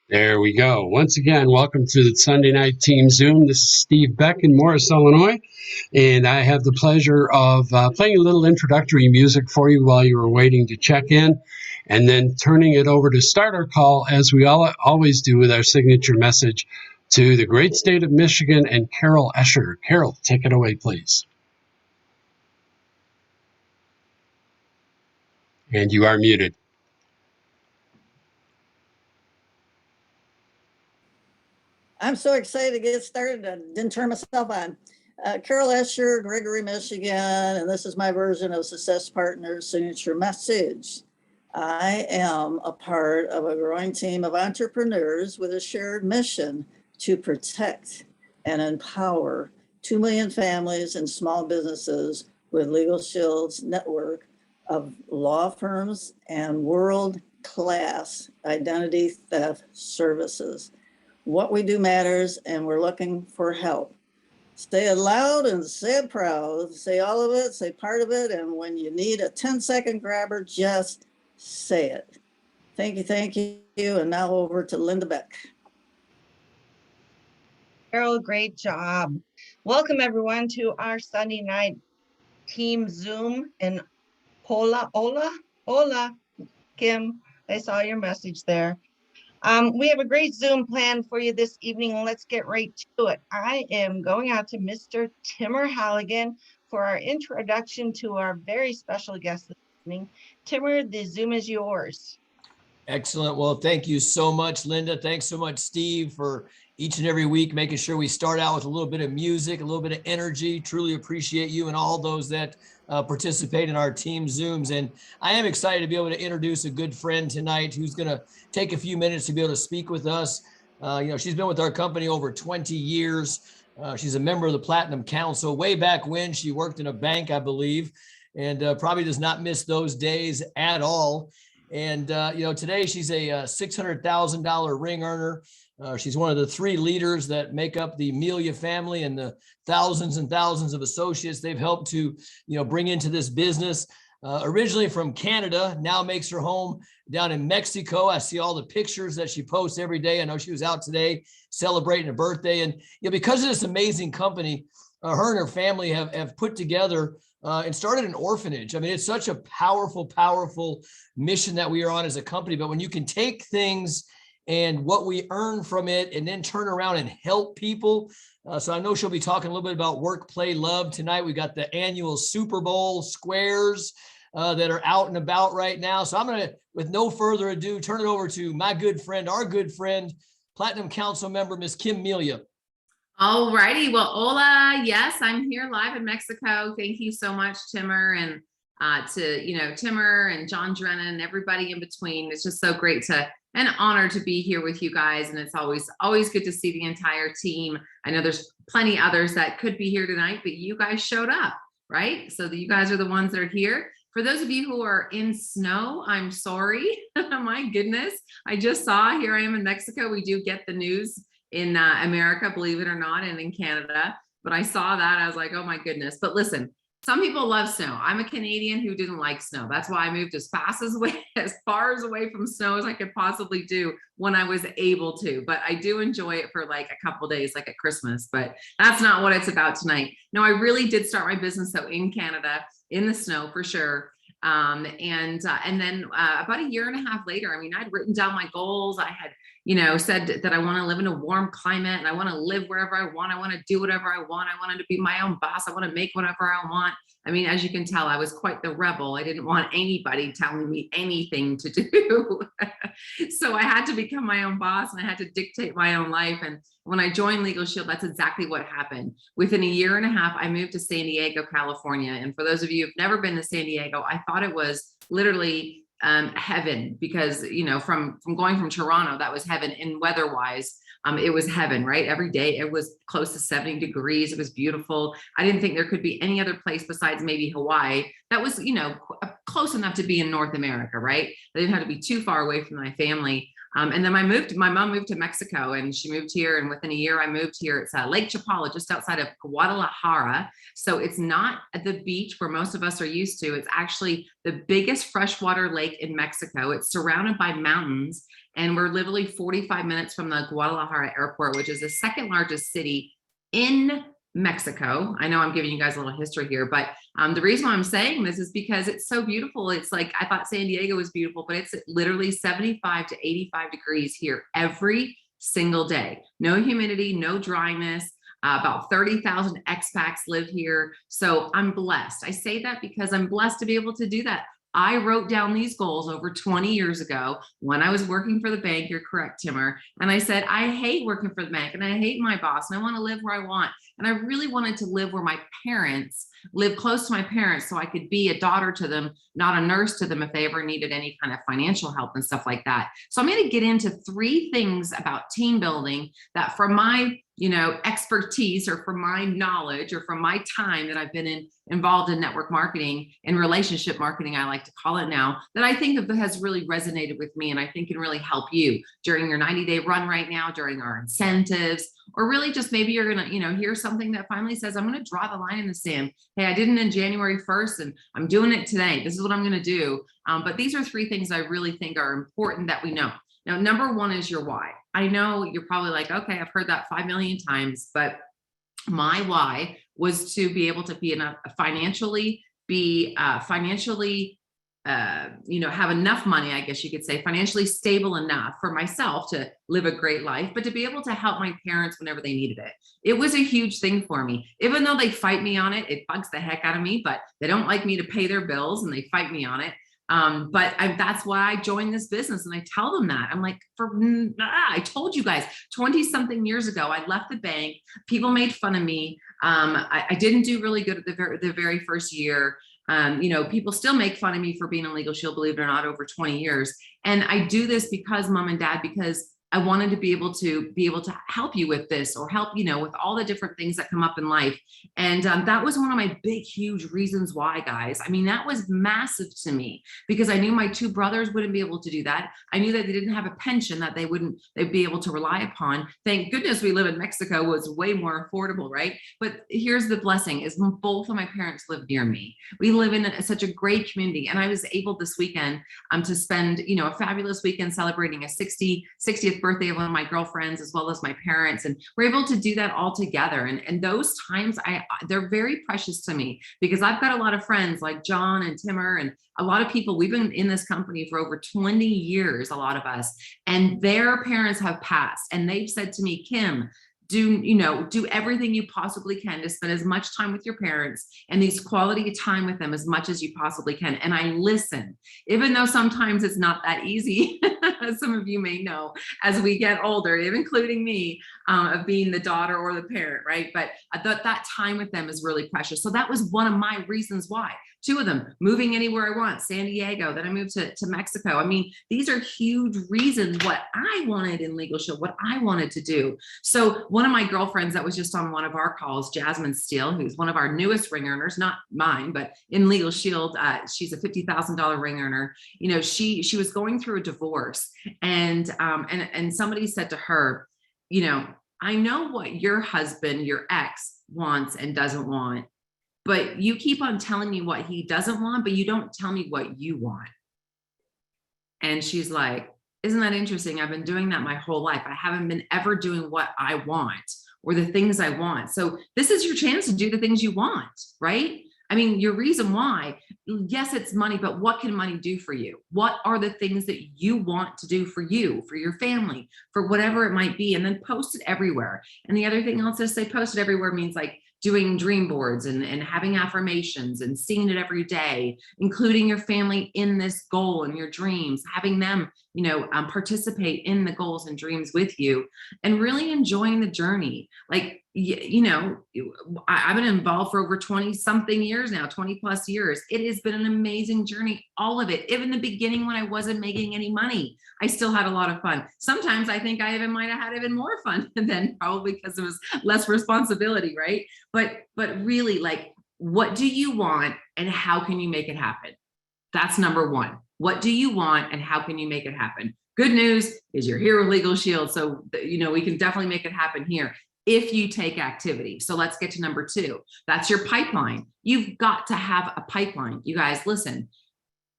There we go. Once again, welcome to the Sunday Night Team Zoom. This is Steve Beck in Morris, Illinois, and I have the pleasure of playing a little introductory music for you while you were waiting to check in, and then turning it over to start our call, as we always do with our signature message, to the great state of Michigan and Carol Escher. Carol, take it away, please. And you are muted. I'm so excited to get started. I didn't turn myself on. Carol Escher, Gregory, Michigan, and this is my version of Success Partners signature message. I am a part of a growing team of entrepreneurs with a shared mission to protect and empower 2 million families and small businesses with Legal Shield's network of law firms and world-class identity theft services. What we do matters, and we're looking for help. Say it loud and say it proud. Say all of it, say part of it, and when you need a 10-second grabber, just say it. Thank you, and now over to Linda Beck. Carol, great job. Welcome everyone to our Sunday night team Zoom. And hola, Kim, I saw your message there. We have a great Zoom plan for you this evening. Let's get right to it. I am going out to Mr. Timur Halligan for our introduction to our very special guest this evening. Timur, the Zoom is yours. Excellent. Well, thank you so much, Linda. Thanks so much, Steve, for each and every week, making sure we start out with a little bit of music, a little bit of energy. Truly appreciate you and all those that participate in our team Zooms. And I am excited to be able to introduce a good friend tonight who's going to take a few minutes to be able to speak with us. She's been with our company over 20 years. She's a member of the Platinum Council. Way back when she worked in a bank, I believe, and probably does not miss those days at all. And, today she's a $600,000 ring earner. She's one of the 3 leaders that make up the Melia family and the thousands and thousands of associates they've helped to, bring into this business. Originally from Canada, now makes her home down in Mexico. I see all the pictures that she posts every day. I know she was out today celebrating a birthday. And because of this amazing company, her and her family have put together and started an orphanage. I mean, it's such a powerful, powerful mission that we are on as a company. But when you can take things and what we earn from it and then turn around and help people. So I know she'll be talking a little bit about work, play, love tonight. We got the annual Super Bowl squares that are out and about right now. So I'm going to, with no further ado, turn it over to my good friend, our good friend, Platinum Council member, Miss Kim Melia. All righty. Well, hola. Yes, I'm here live in Mexico. Thank you so much, Timur, and to Timur and John Drennan and everybody in between. It's just so great an honor to be here with you guys, and it's always good to see the entire team. I know there's plenty others that could be here tonight, but you guys showed up, right? So you guys are the ones that are here. For those of you who are in snow, I'm sorry. My goodness, I just saw, here I am in Mexico. We do get the news in America, believe it or not, and in Canada. But I saw that, I was like, oh my goodness. But listen, some people love snow. I'm a Canadian who didn't like snow. That's why I moved as far away from snow as I could possibly do when I was able to. But I do enjoy it for like a couple days, like at Christmas. But that's not what it's about tonight. No, I really did start my business though in Canada, in the snow for sure. And then about a year and a half later, I mean, I'd written down my goals. I had said that I want to live in a warm climate and I want to live wherever I want. I want to do whatever I want. I wanted to be my own boss. I want to make whatever I want. I mean, as you can tell, I was quite the rebel. I didn't want anybody telling me anything to do. So I had to become my own boss and I had to dictate my own life. And when I joined Legal Shield, that's exactly what happened. Within a year and a half, I moved to San Diego, California. And for those of you who've never been to San Diego, I thought it was literally heaven, because from going from Toronto, that was heaven in weather wise. It was heaven, right? Every day it was close to 70 degrees. It was beautiful. I didn't think there could be any other place besides maybe Hawaii that was close enough to be in North America, right? I didn't have to be too far away from my family. And then my mom moved to Mexico, and she moved here. And within a year, I moved here. It's Lake Chapala, just outside of Guadalajara. So it's not at the beach where most of us are used to. It's actually the biggest freshwater lake in Mexico. It's surrounded by mountains, and we're literally 45 minutes from the Guadalajara airport, which is the second largest city in Mexico. I know I'm giving you guys a little history here, but the reason why I'm saying this is because it's so beautiful. It's like, I thought San Diego was beautiful, but it's literally 75 to 85 degrees here every single day. No humidity, no dryness. About 30,000 expats live here. So I'm blessed. I say that because I'm blessed to be able to do that. I wrote down these goals over 20 years ago when I was working for the bank. You're correct, Timmer. And I said, I hate working for the bank and I hate my boss and I want to live where I want. And I really wanted to live where my parents live, close to my parents, so I could be a daughter to them, not a nurse to them if they ever needed any kind of financial help and stuff like that. So I'm going to get into 3 things about team building that, from my expertise, or from my knowledge, or from my time that I've been involved in network marketing and relationship marketing, I like to call it now, that I think has really resonated with me, and I think can really help you during your 90-day run right now, during our incentives, or really just maybe you're going to, hear something that finally says, I'm going to draw the line in the sand. Hey, I did it in January 1st and I'm doing it today. This is what I'm going to do. But these are 3 things I really think are important that we know. Now, number 1 is your why. I know you're probably like, okay, I've heard that 5 million times, but my why was to be able to be have enough money, I guess you could say, financially stable enough for myself to live a great life, but to be able to help my parents whenever they needed it. It was a huge thing for me. Even though they fight me on it, it bugs the heck out of me, but they don't like me to pay their bills and they fight me on it. That's why I joined this business. And I tell them that. I'm like, I told you guys 20 something years ago, I left the bank. People made fun of me. I didn't do really good at the very first year. People still make fun of me for being in Legal Shield, believe it or not, over 20 years. And I do this because, Mom and Dad, because I wanted to be able to help you with this, or help, with all the different things that come up in life. And that was one of my big, huge reasons why, guys. I mean, that was massive to me, because I knew my 2 brothers wouldn't be able to do that. I knew that they didn't have a pension that they'd be able to rely upon. Thank goodness we live in Mexico, was way more affordable, right? But here's the blessing, is both of my parents live near me. We live in such a great community. And I was able this weekend to spend, a fabulous weekend celebrating a 60th birthday of one of my girlfriends, as well as my parents. And we're able to do that all together. And those times, they're very precious to me, because I've got a lot of friends like John and Timmer and a lot of people. We've been in this company for over 20 years, a lot of us, and their parents have passed. And they've said to me, Kim, do everything you possibly can to spend as much time with your parents and these quality time with them as much as you possibly can. And I listen, even though sometimes it's not that easy, as some of you may know, as we get older, including me, of being the daughter or the parent, right? But I thought that time with them is really precious. So that was one of my reasons why. 2 of them, moving anywhere I want, San Diego, then I moved to Mexico. I mean, these are huge reasons what I wanted in Legal Shield, what I wanted to do. So one of my girlfriends that was just on one of our calls, Jasmine Steele, who's one of our newest ring earners, not mine, but in Legal Shield, she's a $50,000 ring earner. She was going through a divorce, and somebody said to her, I know what your husband, your ex, wants and doesn't want, but you keep on telling me what he doesn't want, but you don't tell me what you want. And she's like, isn't that interesting? I've been doing that my whole life. I haven't been ever doing what I want or the things I want. So this is your chance to do the things you want, right? I mean, your reason why, yes, it's money, but what can money do for you? What are the things that you want to do for you, for your family, for whatever it might be? And then post it everywhere. And the other thing I'll just say, post it everywhere means like doing dream boards and having affirmations and seeing it every day, including your family in this goal and your dreams, having them, participate in the goals and dreams with you, and really enjoying the journey. Like, I've been involved for over 20 something years now, 20 plus years. It has been an amazing journey, all of it. Even the beginning when I wasn't making any money, I still had a lot of fun. Sometimes I think I might have had even more fun than, probably because it was less responsibility, right? But really, like, what do you want and how can you make it happen? That's number 1. What do you want and how can you make it happen? Good news is you're here with Legal Shield. So, we can definitely make it happen here if you take activity. So let's get to number 2. That's your pipeline. You've got to have a pipeline. You guys, listen,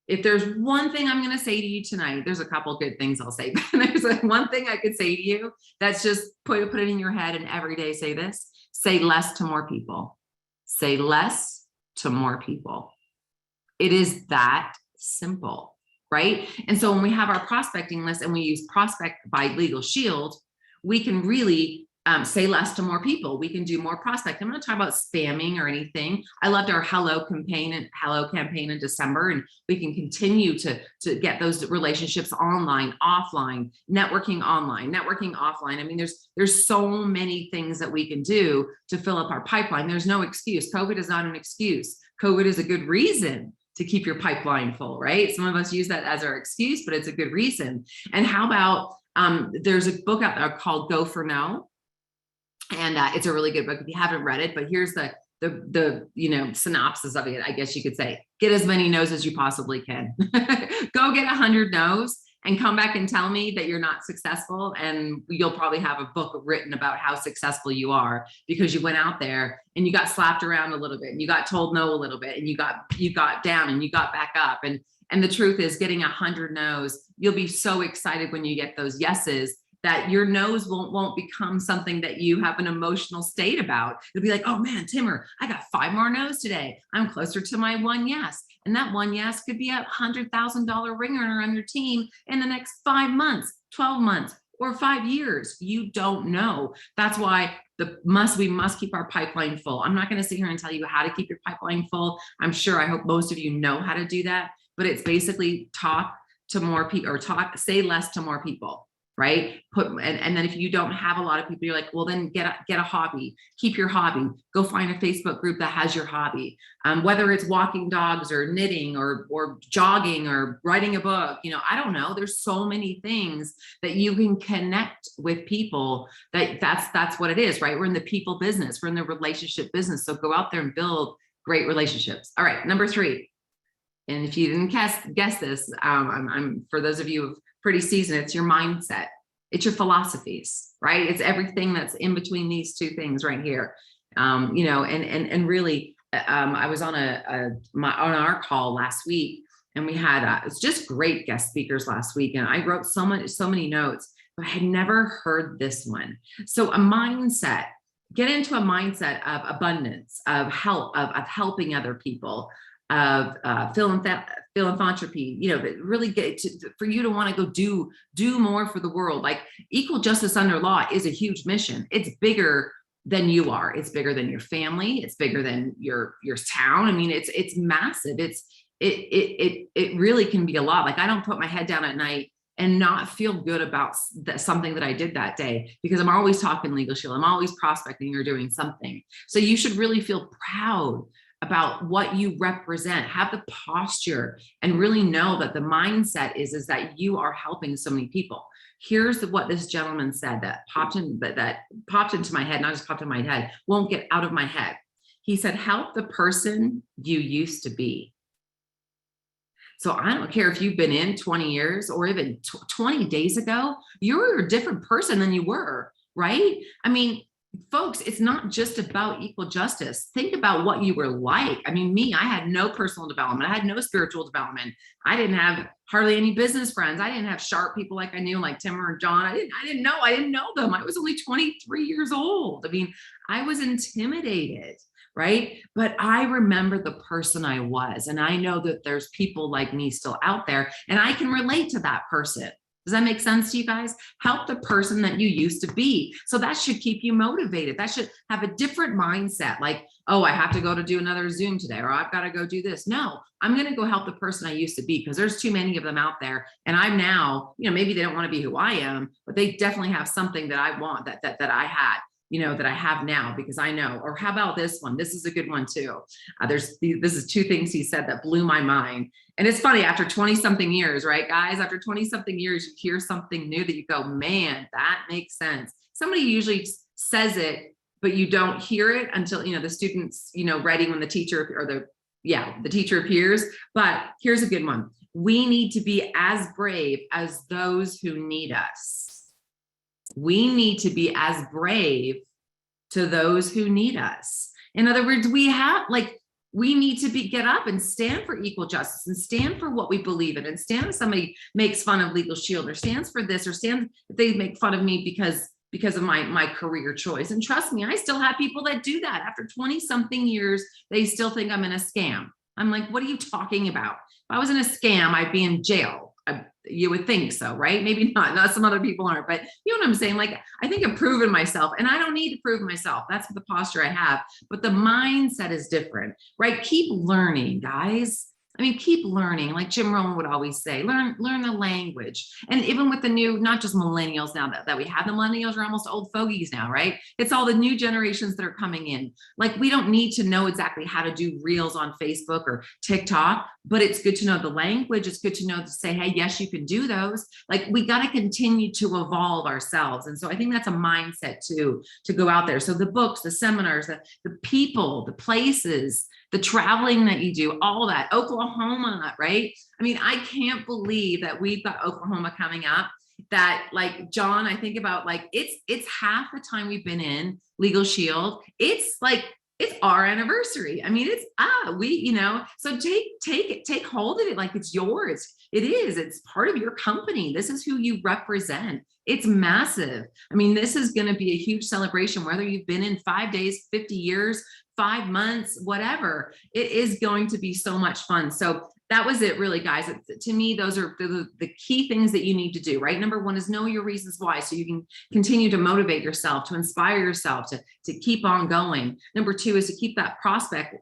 if there's one thing I'm going to say to you tonight, there's a couple good things I'll say, but there's one thing I could say to you that's just put it in your head and every day say this: say less to more people. Say less to more people. It is that simple, right? And so when we have our prospecting list and we use Prospect by Legal Shield, we can really say less to more people. We can do more prospecting. I'm not talking about spamming or anything. I loved our Hello campaign in December, and we can continue to get those relationships online, offline, networking online, networking offline. I mean, there's so many things that we can do to fill up our pipeline. There's no excuse. COVID is not an excuse. COVID is a good reason to keep your pipeline full, right? Some of us use that as our excuse, but it's a good reason. And how about there's a book out there called Go for No. And it's a really good book if you haven't read it, but here's the synopsis of it, I guess you could say. Get as many no's as you possibly can. Go get 100 no's and come back and tell me that you're not successful, and you'll probably have a book written about how successful you are because you went out there and you got slapped around a little bit and you got told no a little bit and you got down and you got back up. And the truth is, getting 100 no's, you'll be so excited when you get those yeses that your no's won't become something that you have an emotional state about. It'll be like, oh man, Timmer, I got 5 more no's today. I'm closer to my 1 yes. And that 1 yes could be a $100,000 ring earner on your team in the next 5 months, 12 months, or 5 years. You don't know. That's why we must keep our pipeline full. I'm not going to sit here and tell you how to keep your pipeline full. I hope most of you know how to do that, but it's basically talk to more people, or say less to more people. Right? And then if you don't have a lot of people, you're like, well, then get a hobby, keep your hobby, go find a Facebook group that has your hobby. Whether it's walking dogs or knitting or jogging or writing a book, I don't know. There's so many things that you can connect with people that's what it is, right? We're in the people business. We're in the relationship business. So go out there and build great relationships. All right. Number 3. And if you didn't guess this, I'm for those of you who've pretty seasoned, it's your mindset. It's your philosophies, right? It's everything that's in between these 2 things right here. And really, I was on on our call last week, and we had it's just great guest speakers last week, and I wrote so many notes, but I had never heard this one. So a mindset. Get into a mindset of abundance, of help, of helping other people, of philanthropy, really get for you to want to go do more for the world. Like, equal justice under law is a huge mission. It's bigger than you are. It's bigger than your family. It's bigger than your town. I mean, it's massive. It really can be a lot. Like, I don't put my head down at night and not feel good about something that I did that day, because I'm always talking Legal Shield. I'm always prospecting or doing something. So you should really feel proud about what you represent, have the posture, and really know that the mindset is that you are helping so many people. Here's what this gentleman said that popped into my head, not just popped in my head, won't get out of my head. He said, help the person you used to be. So I don't care if you've been in 20 years or even 20 days ago, you're a different person than you were, right? I mean, folks, it's not just about equal justice. Think about what you were like. I mean, I had no personal development. I had no spiritual development. I didn't have hardly any business friends. I didn't have sharp people like I knew, like Timmer and John. I didn't know them. I was only 23 years old. I mean, I was intimidated, right? But I remember the person I was, and I know that there's people like me still out there, and I can relate to that person. Does that make sense to you guys? Help the person that you used to be. So that should keep you motivated. That should have a different mindset. Like, oh, I have to go to do another Zoom today, or I've got to go do this. No, I'm going to go help the person I used to be, because there's too many of them out there. And I'm now, maybe they don't want to be who I am, but they definitely have something that I want that I had, that I have now, because I know. Or how about this one? This is a good one too. This is 2 things he said that blew my mind. And it's funny, after 20 something years, right, guys? After 20 something years, you hear something new that you go, man, that makes sense. Somebody usually says it, but you don't hear it until, the student's, ready when the teacher the teacher appears. But here's a good one. We need to be as brave as those who need us. We need to be as brave to those who need us. In other words, we need to get up and stand for equal justice and stand for what we believe in, and stand if somebody makes fun of Legal Shield, or stands for this, or stand if they make fun of me because of my career choice. And trust me, I still have people that do that. After 20 something years, they still think I'm in a scam. I'm like, what are you talking about? If I was in a scam, I'd be in jail. You would think so, right? Maybe not some other people aren't, but you know what I'm saying? Like, I think I've proven myself, and I don't need to prove myself. That's the posture I have, but the mindset is different, right? Keep learning, guys. I mean, keep learning. Like Jim Rohn would always say, learn the language. And even with the new, not just millennials now that we have, the millennials are almost old fogies now, right? It's all the new generations that are coming in. Like, we don't need to know exactly how to do reels on Facebook or TikTok, but it's good to know the language. It's good to know to say, hey, yes, you can do those. Like, we got to continue to evolve ourselves. And so I think that's a mindset too, to go out there. So the books, the seminars, the people, the places, the traveling that you do, all that, Oklahoma, right? I mean, I can't believe that we've got Oklahoma coming up. That, like, John, I think about, like, it's half the time we've been in Legal Shield. It's our anniversary. I mean, so take hold of it like it's yours. It is. It's part of your company. This is who you represent. It's massive. I mean, this is going to be a huge celebration, whether you've been in 5 days, 50 years, 5 months, whatever. It is going to be so much fun. So that was it, really, guys. To me, those are the key things that you need to do, right? Number one is know your reasons why, so you can continue to motivate yourself, to inspire yourself, to keep on going. Number two is to keep that prospect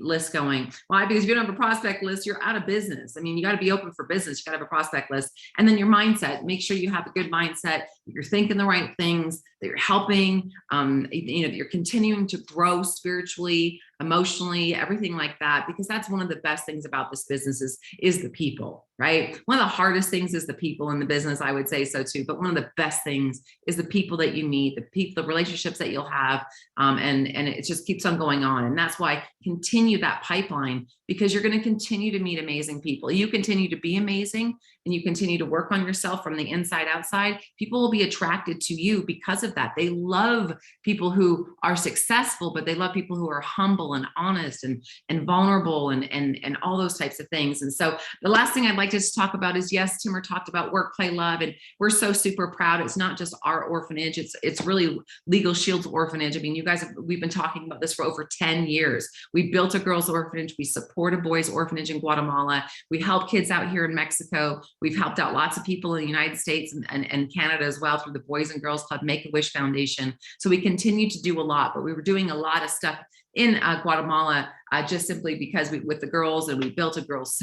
list going. Why? Because if you don't have a prospect list, you're out of business. I mean, you got to be open for business. You got to have a prospect list. And then your mindset, make sure you have a good mindset, that you're thinking the right things, that you're helping, that you're continuing to grow spiritually, emotionally, everything like that, because that's one of the best things about this business is the people, right? One of the hardest things is the people in the business, I would say so too, but one of the best things is the people that you meet, the relationships that you'll have, and it just keeps on going on. And that's why continue that pipeline, because you're going to continue to meet amazing people. You continue to be amazing, and you continue to work on yourself from the inside outside. People will be attracted to you because of that. They love people who are successful, but they love people who are humble and honest and vulnerable and all those types of things. And so the last thing I'd like to talk about is, yes, Timur talked about work, play, love, and we're so super proud. It's not just our orphanage. It's really Legal Shield's orphanage. I mean, you guys, we've been talking about this for over 10 years. We built a girls' orphanage. We support a boys' orphanage in Guatemala. We help kids out here in Mexico. We've helped out lots of people in the United States and Canada as well through the Boys and Girls Club Make-A-Wish Foundation. So we continue to do a lot, but we were doing a lot of stuff in Guatemala, just simply because with the girls, and we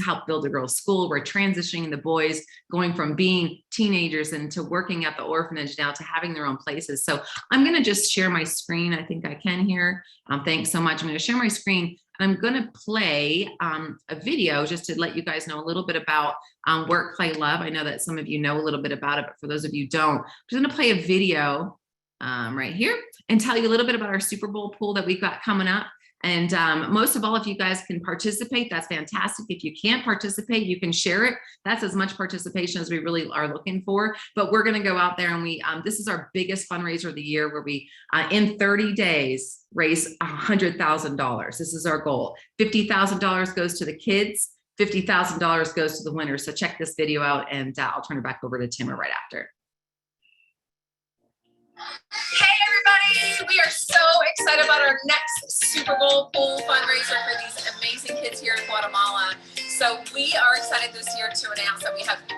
helped build a girls' school. We're transitioning the boys, going from being teenagers into working at the orphanage now to having their own places. So I'm going to just share my screen. I think I can here. Thanks so much. I'm going to share my screen. I'm going to play a video just to let you guys know a little bit about Work, Play, Love. I know that some of you know a little bit about it, but for those of you who don't, I'm just going to play a video right here and tell you a little bit about our Super Bowl pool that we've got coming up. And most of all, if you guys can participate, that's fantastic. If you can't participate, you can share it. That's as much participation as we really are looking for. But we're going to go out there and this is our biggest fundraiser of the year, where we, in 30 days, raise $100,000. This is our goal. $50,000 goes to the kids. $50,000 goes to the winners. So check this video out, and I'll turn it back over to Timur right after. Hey everybody, we are so excited about our next Super Bowl pool fundraiser for these amazing kids here in Guatemala. So we are excited this year to announce that we have 3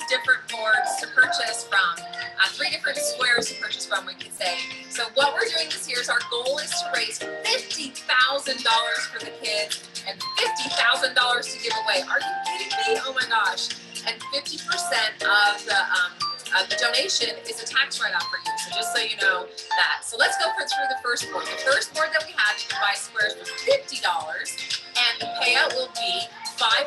different boards to purchase from, 3 different squares to purchase from, we could say. So what we're doing this year is our goal is to raise $50,000 for the kids and $50,000 to give away. Are you kidding me? Oh my gosh. And 50% of the donation is a tax write-off for you. So just so you know that. So let's go through the first board. The first board that we have, you can buy squares for $50, and the payout will be $500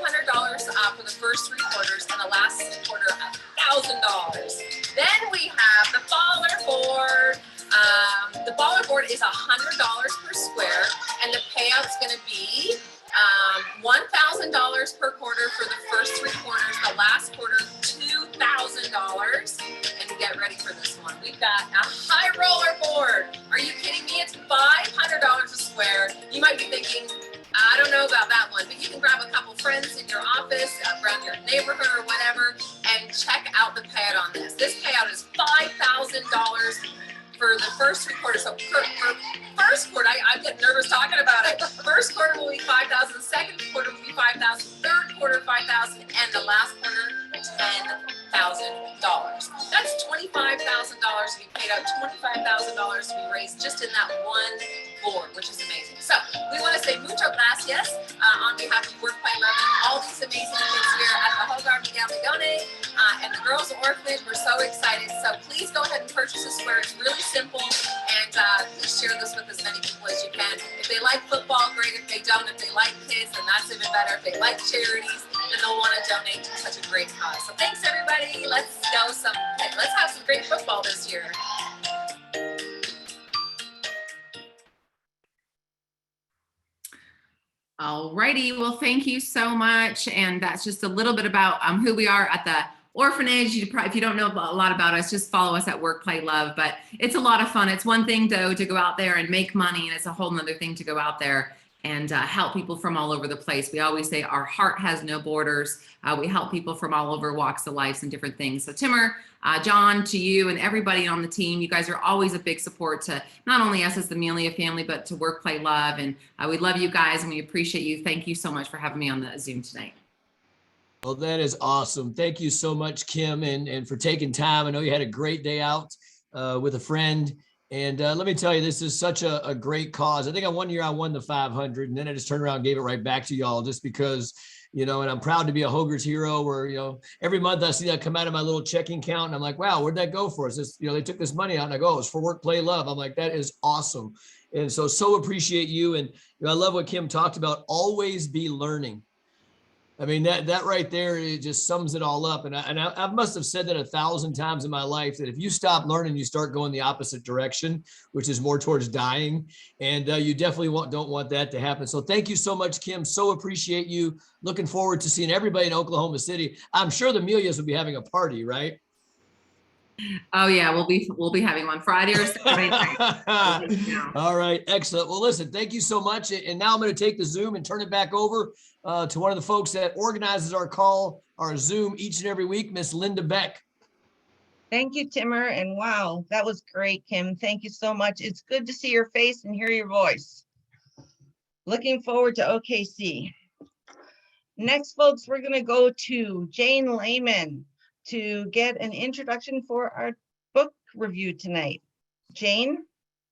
for the first 3 quarters, and the last quarter $1,000. Then we have the baller board. The baller board is $100 per square, and the payout's going to be $1,000 per quarter for the first 3 quarters. get ready for this one. We've got a high roller board. Are you kidding me? It's $500 a square. You might be thinking, I don't know about that one, but you can grab a couple friends in your office, around your neighborhood or whatever, and check out the payout on this. This payout is $5,000 for the first 3 quarters. So for first quarter, I'm getting nervous talking about it. First quarter will be $5,000, second quarter will be $5,000, third quarter $5,000, and the last quarter $10,000. That's $25,000 to be paid out, $25,000 to be raised just in that one board, which is amazing. So we want to say mucho gracias on behalf of Work Play Love and all these amazing kids here at the Hogar Miguel Migone and the Girls Orphanage. We're so excited. So please go ahead and purchase this square. It's really simple, and please share this with as many people as you can. If they like football, great. If they don't, if they like kids, then that's even better. If they like charities, then they'll want to donate to such a great cause. So thanks, everybody. Let's have some great football this year. All righty. Well, thank you so much. And that's just a little bit about who we are at the orphanage. If you don't know a lot about us, just follow us at Work, Play, Love. But it's a lot of fun. It's one thing, though, to go out there and make money. And it's a whole nother thing to go out there and help people from all over the place. We always say our heart has no borders. We help people from all over walks of life and different things. So Timmer, John, to you and everybody on the team, you guys are always a big support to not only us as the Melia family, but to Work, Play, Love. And we love you guys and we appreciate you. Thank you so much for having me on the Zoom tonight. Well, that is awesome. Thank you so much, Kim, and for taking time. I know you had a great day out with a friend. And let me tell you, this is such a great cause. I think one year I won the 500, and then I just turned around and gave it right back to y'all just because, and I'm proud to be a Hogar's hero where, every month I see that come out of my little checking account and I'm like, wow, where'd that go for us? This, they took this money out and I go, oh, it's for Work, Play, Love. I'm like, that is awesome. And so appreciate you. And I love what Kim talked about, always be learning. I mean, that right there, it just sums it all up. And I must have said that 1,000 times in my life, that if you stop learning, you start going the opposite direction, which is more towards dying. And you definitely don't want that to happen. So thank you so much, Kim. So appreciate you. Looking forward to seeing everybody in Oklahoma City. I'm sure the Melias will be having a party, right? Oh yeah, we'll be having one Friday or Saturday night. All right, excellent. Well, listen, thank you so much. And now I'm going to take the Zoom and turn it back over to one of the folks that organizes our Zoom each and every week, Miss Linda Beck. Thank you, Timmer. And wow, that was great, Kim. Thank you so much. It's good to see your face and hear your voice. Looking forward to OKC. Next, folks, we're going to go to Jane Lehman to get an introduction for our book review tonight. Jane?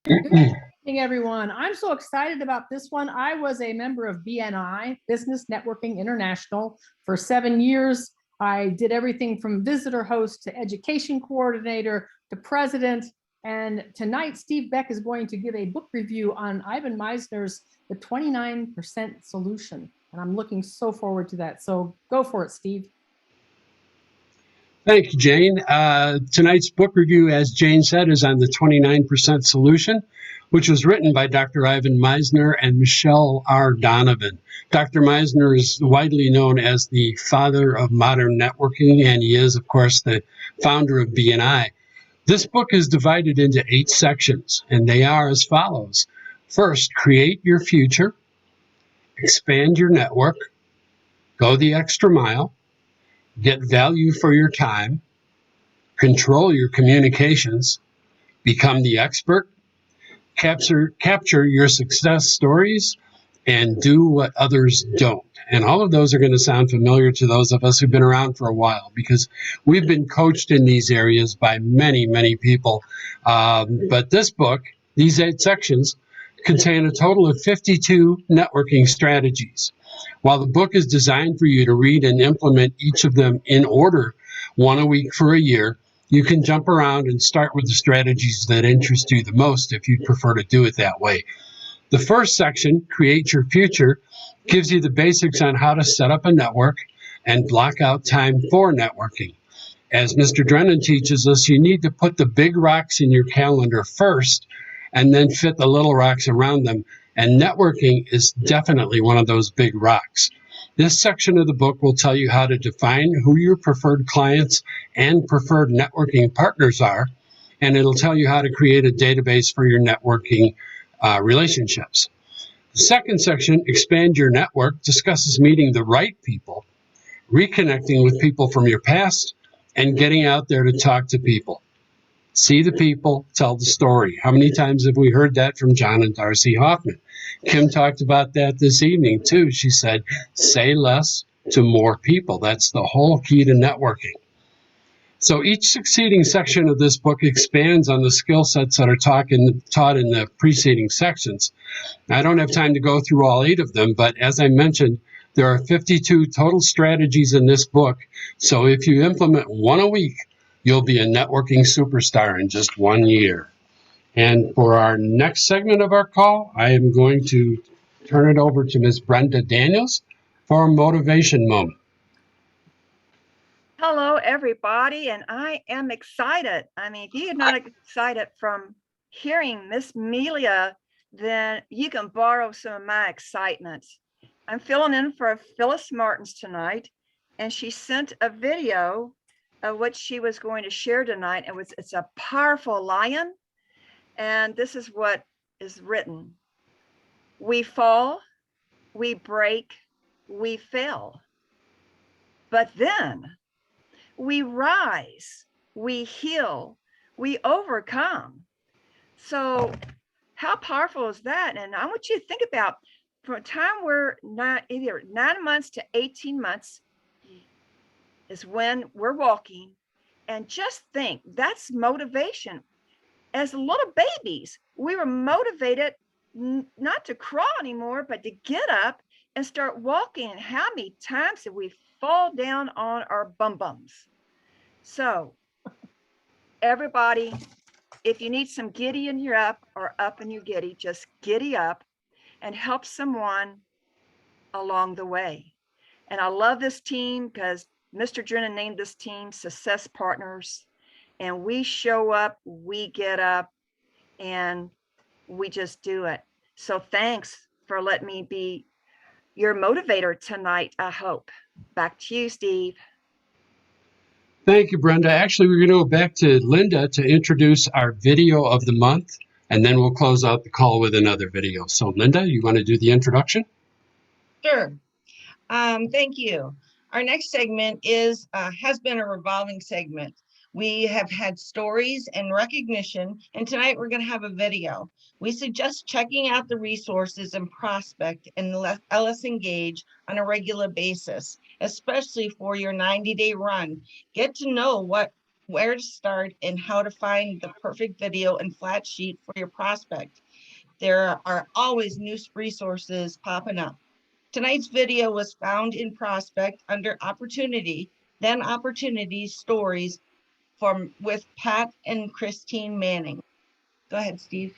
Good evening, everyone. I'm so excited about this one. I was a member of BNI, Business Networking International, for 7 years. I did everything from visitor host to education coordinator to president. And tonight, Steve Beck is going to give a book review on Ivan Meisner's The 29% Solution. And I'm looking so forward to that. So go for it, Steve. Thank you, Jane. Tonight's book review, as Jane said, is on The 29% Solution, which was written by Dr. Ivan Meisner and Michelle R. Donovan. Dr. Meisner is widely known as the father of modern networking, and he is, of course, the founder of BNI. This book is divided into 8 sections, and they are as follows. First, create your future, expand your network, go the extra mile, get value for your time, control your communications, become the expert, capture your success stories, and do what others don't. And all of those are going to sound familiar to those of us who've been around for a while because we've been coached in these areas by many, many people. But this book, these 8 sections, contain a total of 52 networking strategies. While the book is designed for you to read and implement each of them in order, 1 a week for a year, you can jump around and start with the strategies that interest you the most if you'd prefer to do it that way. The first section, Create Your Future, gives you the basics on how to set up a network and block out time for networking. As Mr. Drennan teaches us, you need to put the big rocks in your calendar first and then fit the little rocks around them. And networking is definitely one of those big rocks. This section of the book will tell you how to define who your preferred clients and preferred networking partners are, and it'll tell you how to create a database for your networking relationships. The second section, Expand Your Network, discusses meeting the right people, reconnecting with people from your past, and getting out there to talk to people. See the people, tell the story. How many times have we heard that from John and Darcy Hoffman? Kim talked about that this evening too. She said, say less to more people. That's the whole key to networking. So each succeeding section of this book expands on the skill sets that are taught in the preceding sections. I don't have time to go through all 8 of them, but as I mentioned, there are 52 total strategies in this book. So if you implement one a week, you'll be a networking superstar in just 1 year. And for our next segment of our call, I am going to turn it over to Ms. Brenda Daniels for a motivation moment. Hello, everybody, and I am excited. I mean, if you're not excited from hearing Miss Melia, then you can borrow some of my excitement. I'm filling in for Phyllis Martins tonight, and she sent a video of what she was going to share tonight. It's a powerful lion, and this is what is written. We fall, we break, we fail, but then we rise, we heal, we overcome. So how powerful is that? And I want you to think about from a time we're not either 9 months to 18 months is when we're walking. And just think, that's motivation. As little babies, we were motivated not to crawl anymore, but to get up and start walking. And how many times did we fall down on our bum-bums? So everybody, if you need some giddy and you're up, or up and you're giddy, just giddy up and help someone along the way. And I love this team because Mr. Drennan named this team Success Partners. And we show up, we get up, and we just do it. So thanks for letting me be your motivator tonight, I hope. Back to you, Steve. Thank you, Brenda. Actually, we're going to go back to Linda to introduce our video of the month, and then we'll close out the call with another video. So Linda, you want to do the introduction? Sure. Thank you. Our next segment has been a revolving segment. We have had stories and recognition, and tonight we're going to have a video. We suggest checking out the resources and Prospect and LS Engage on a regular basis, especially for your 90-day run. Get to know where to start and how to find the perfect video and flat sheet for your prospect. There are always new resources popping up. Tonight's video was found in Prospect under Opportunity, then Opportunity Stories with Pat and Christine Manning. Go ahead, Steve.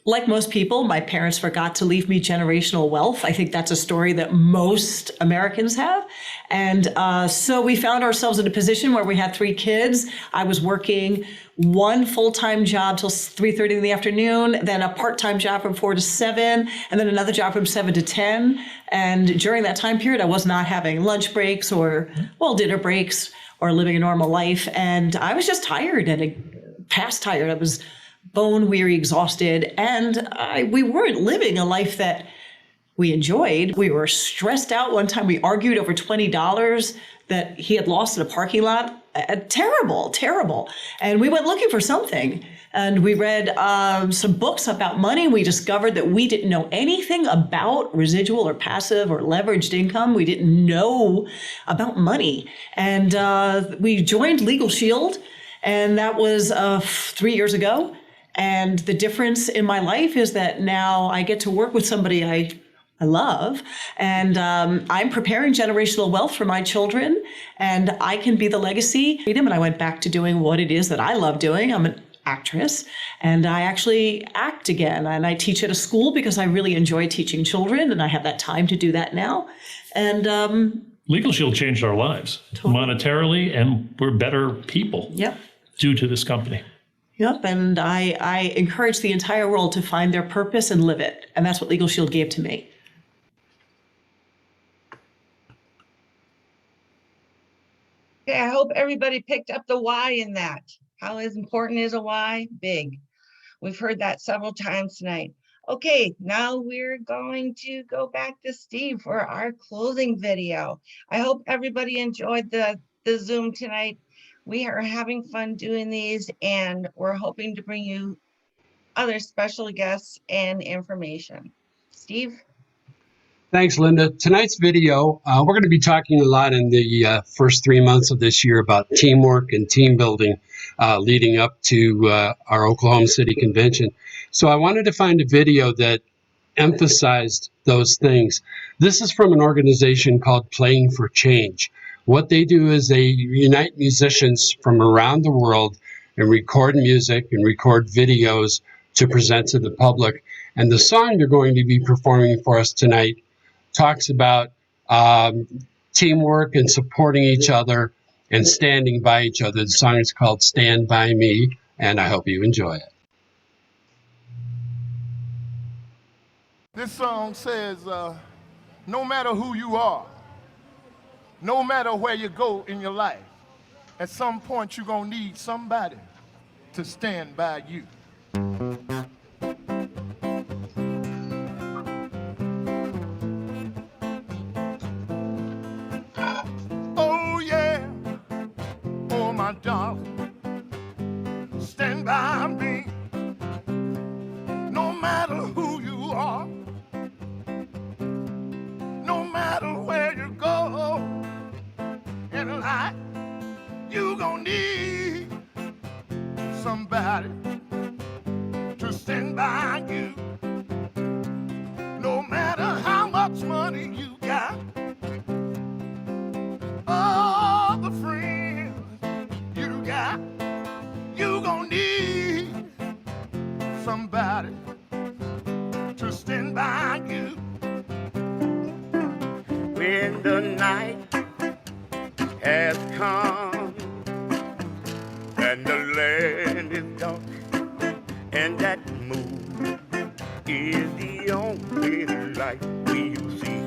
Like most people, my parents forgot to leave me generational wealth. I think that's a story that most Americans have. And so we found ourselves in a position where we had 3 kids. I was working one full-time job till 3:30 in the afternoon, then a part-time job from 4 to 7, and then another job from 7 to 10. And during that time period, I was not having lunch breaks or, dinner breaks or living a normal life. And I was just tired and past tired. I was bone weary, exhausted, and we weren't living a life that we enjoyed. We were stressed out. One time we argued over $20 that he had lost in a parking lot. Terrible. And we went looking for something. And we read some books about money. We discovered that we didn't know anything about residual or passive or leveraged income. We didn't know about money. And we joined Legal Shield, and that was 3 years ago. And the difference in my life is that now I get to work with somebody I love, and I'm preparing generational wealth for my children, and I can be the legacy. And I went back to doing what it is that I love doing. I'm an actress, and I actually act again, and I teach at a school because I really enjoy teaching children, and I have that time to do that now. And Legal Shield changed our lives monetarily, and we're better people due to this company. Yep, and I encourage the entire world to find their purpose and live it. And that's what Legal Shield gave to me. Okay, I hope everybody picked up the why in that. How is important is a why? Big. We've heard that several times tonight. Okay, now we're going to go back to Steve for our closing video. I hope everybody enjoyed the Zoom tonight. We are having fun doing these, and we're hoping to bring you other special guests and information. Steve? Thanks, Linda. Tonight's video, we're going to be talking a lot in the first 3 months of this year about teamwork and team building leading up to our Oklahoma City convention. So I wanted to find a video that emphasized those things. This is from an organization called Playing for Change. What they do is they unite musicians from around the world and record music and record videos to present to the public. And the song they're going to be performing for us tonight talks about teamwork and supporting each other and standing by each other. The song is called Stand By Me, and I hope you enjoy it. This song says, no matter who you are, no matter where you go in your life, at some point you're going to need somebody to stand by you. Oh yeah, oh my darling, stand by me. No matter who you are, no matter where you go in life, you gonna need somebody to stand by you. No matter how much money you got, all the friends you got, you gonna need somebody to stand by you. When the night has come and the land is dark and that moon is the only light we'll see.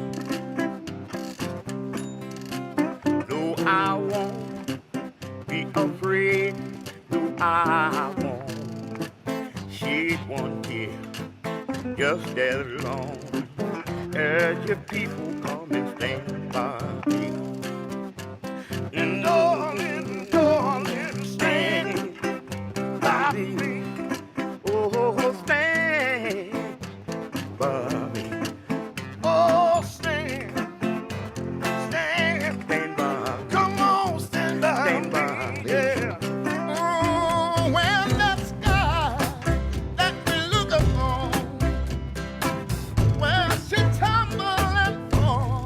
No, I won't be afraid. No, I won't shed one tear. Just as long as your people come and stand by me. And darling, darling, stand by me. Oh, stand by me. Oh, stand by. Come on, stand by me. Yeah. Oh, when that sky that we look upon, well, she tumble and fall,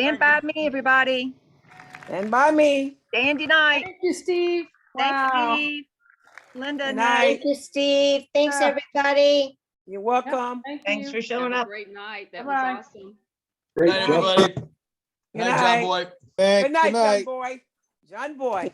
Stand by me, everybody. And by me. Dandy night. Thank you, Steve. Thanks, Wow. Steve. Linda, Good night. night. Thank you, Steve. Thanks, Yeah. everybody. You're welcome. Thanks for showing Have a up. great night. That Bye-bye. was awesome. Good night, everybody. Good Good night, John night. Boy. Good night, John Boy. John Boy.